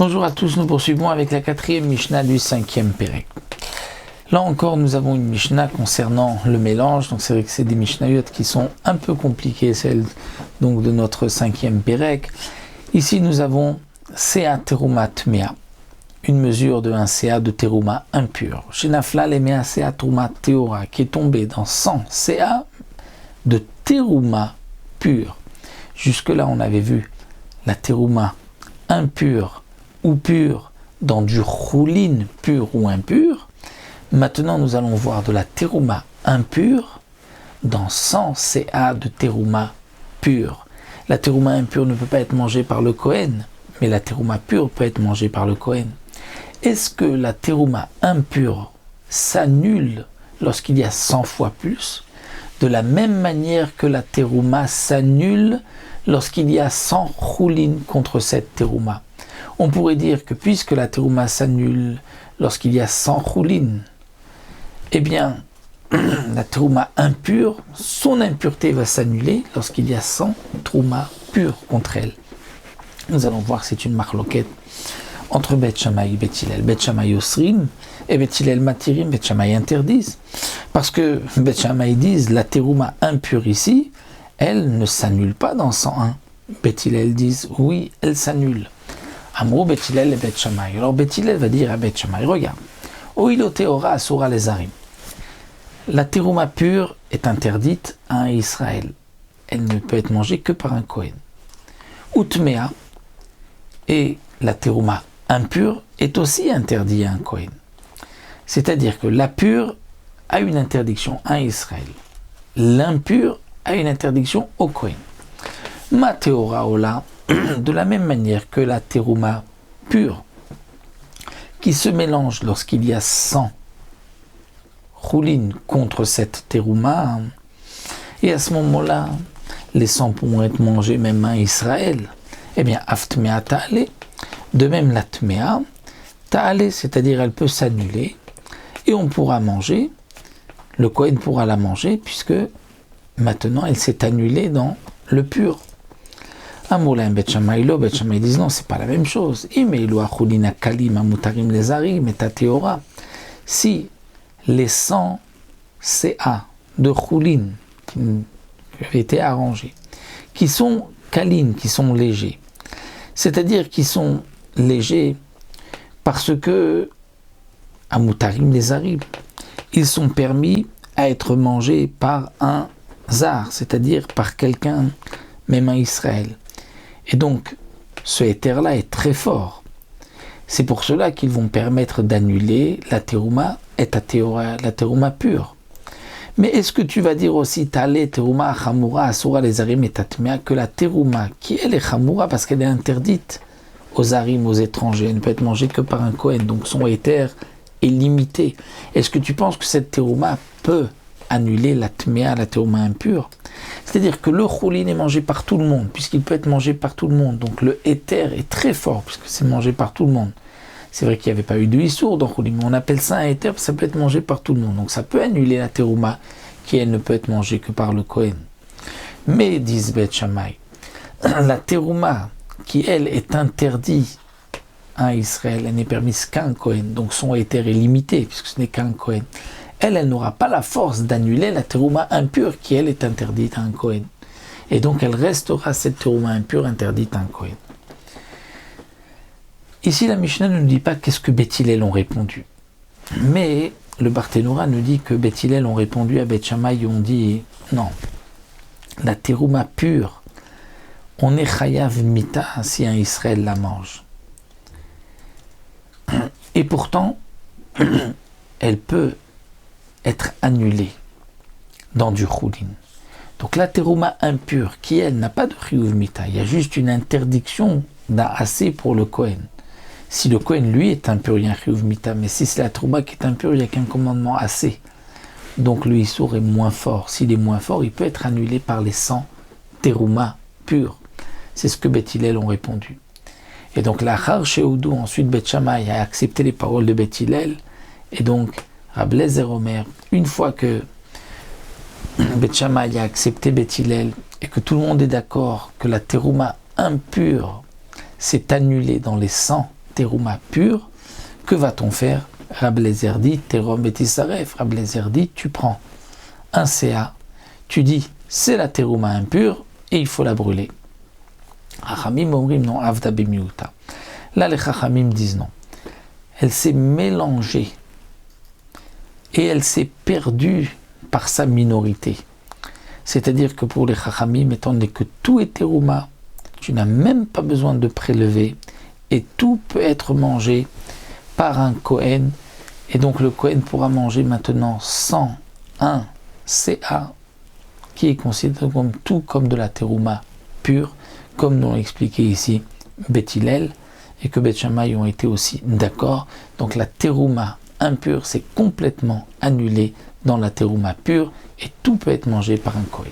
Bonjour à tous, nous poursuivons avec la quatrième Mishnah du cinquième Pérec. Là encore, nous avons une Mishnah concernant le mélange. Donc c'est vrai que c'est des Mishnayot qui sont un peu compliquées, celles donc de notre cinquième Pérec. Ici, nous avons Sea Teruma Tmea, une mesure de 1 Ca de Teruma impur. Chez Nafla, les Mea Sea Teruma Teora, qui est tombé dans 100 Ca de Teruma pur. Jusque-là, on avait vu la Teruma impure ou pur dans du choulin pur ou impur. Maintenant, nous allons voir de la terouma impure dans 100 Ca de terouma pure. La terouma impure ne peut pas être mangée par le Kohen, mais la terouma pure peut être mangée par le Kohen. Est-ce que la terouma impure s'annule lorsqu'il y a 100 fois plus, de la même manière que la terouma s'annule lorsqu'il y a 100 choulin contre cette terouma? On pourrait dire que puisque la terouma s'annule lorsqu'il y a 100 choulin, eh bien, la terouma impure, son impureté va s'annuler lorsqu'il y a 100 terouma pure contre elle. Nous allons voir que c'est une marloquette entre Beth Shammai et Beth Hillel. Beth Shammai osrim et Beth Hillel matirim, Beth Shammai interdisent. Parce que Beth Shammai disent la terouma impure ici, elle ne s'annule pas dans 101. Beth Hillel disent oui, elle s'annule. Amrou Beth Hillel et Beth Shammai. Alors Beth Hillel va dire à Beth Shammai, regarde, Oilo Teora Asura les Arim. La terouma pure est interdite à un Israël. Elle ne peut être mangée que par un Kohen. Utmea, et la terouma impure est aussi interdite à un Kohen. C'est-à-dire que la pure a une interdiction à Israël. L'impure a une interdiction au Kohen. Ma teora ola, de la même manière que la terouma pure, qui se mélange lorsqu'il y a 100 choulin contre cette terouma, et à ce moment-là, les 100 pourront être mangés même à Israël, eh bien, aftmea ta'ale, de même la tmea, ta'ale, c'est-à-dire elle peut s'annuler, et on pourra manger, le Kohen pourra la manger, puisque maintenant elle s'est annulée dans le pur. Amoulaim Beth Shammai lo, Beth Shammai disent non, c'est pas la même chose. Si les 100 Ca de choulin qui avaient été arrangés, qui sont kalim, qui sont légers, c'est-à-dire qui sont légers parce que amutarim les arrivent, ils sont permis à être mangés par un zar, c'est-à-dire par quelqu'un, même un Israël. Et donc, ce éther-là est très fort. C'est pour cela qu'ils vont permettre d'annuler la terouma et la terouma pure. Mais est-ce que tu vas dire aussi Tale terouma chamoura asura les arim et tatmea, que la terouma, qui elle est chamoura parce qu'elle est interdite aux arim, aux étrangers, elle ne peut être mangée que par un Kohen, donc son éther est limité. Est-ce que tu penses que cette terouma peut annuler la tmea, la terouma impure? C'est-à-dire que le choulin est mangé par tout le monde, puisqu'il peut être mangé par tout le monde. Donc le éther est très fort, puisque c'est mangé par tout le monde. C'est vrai qu'il n'y avait pas eu de issour dans choulin, mais on appelle ça un éther, parce que ça peut être mangé par tout le monde. Donc ça peut annuler la terouma, qui elle ne peut être mangée que par le Kohen. Mais, disent Beth Shammai, la terouma, qui elle est interdite à Israël, elle n'est permise qu'un Kohen, donc son éther est limité, puisque ce n'est qu'un Kohen. Elle n'aura pas la force d'annuler la terouma impure qui, elle, est interdite à un Kohen. Et donc, elle restera, cette terouma impure, interdite à un Kohen. Ici, la Mishnah ne nous dit pas qu'est-ce que Beth Hillel ont répondu. Mais le Barthénora nous dit que Beth Hillel ont répondu à Beth Shammai, ont dit, non, la terouma pure, on est chayav mita si un Israël la mange. Et pourtant, elle peut être annulée dans du choulin. Donc la terouma impure, qui elle n'a pas de chiyuv mita, il y a juste une interdiction d'un assez pour le Kohen. Si le Kohen lui est impur, il y a un chiyuv mita, mais si c'est la terouma qui est impure, il n'y a qu'un commandement assez. Donc le issour est moins fort. S'il est moins fort, il peut être annulé par les 100 terouma pures. C'est ce que Beth Hillel ont répondu. Et donc la Char Sheoudou, ensuite Beth Shammai a accepté les paroles de Beth Hillel, et donc Rab Lezer Omer, une fois que Beth Shammai a accepté Beth Hillel et que tout le monde est d'accord que la terouma impure s'est annulée dans les 100 terouma pure, que va-t-on faire? Rab Eliezer dit, terom et tisaref. Rab Eliezer dit, tu prends un CA, tu dis, c'est la terouma impure, et il faut la brûler. Chachamim omrim non, avda bemiuta. Là, les Chachamim disent non. Elle s'est mélangée et elle s'est perdue par sa minorité. C'est-à-dire que pour les Chachamim, étant donné que tout est terouma, tu n'as même pas besoin de prélever et tout peut être mangé par un Kohen. Et donc le Kohen pourra manger maintenant sans un CA qui est considéré comme tout comme de la terouma pure, comme nous l'ont expliqué ici Beth Hillel, et que Beth Shammai ont été aussi d'accord. Donc la terouma impure, c'est complètement annulé dans la terouma pure, et tout peut être mangé par un Kohen.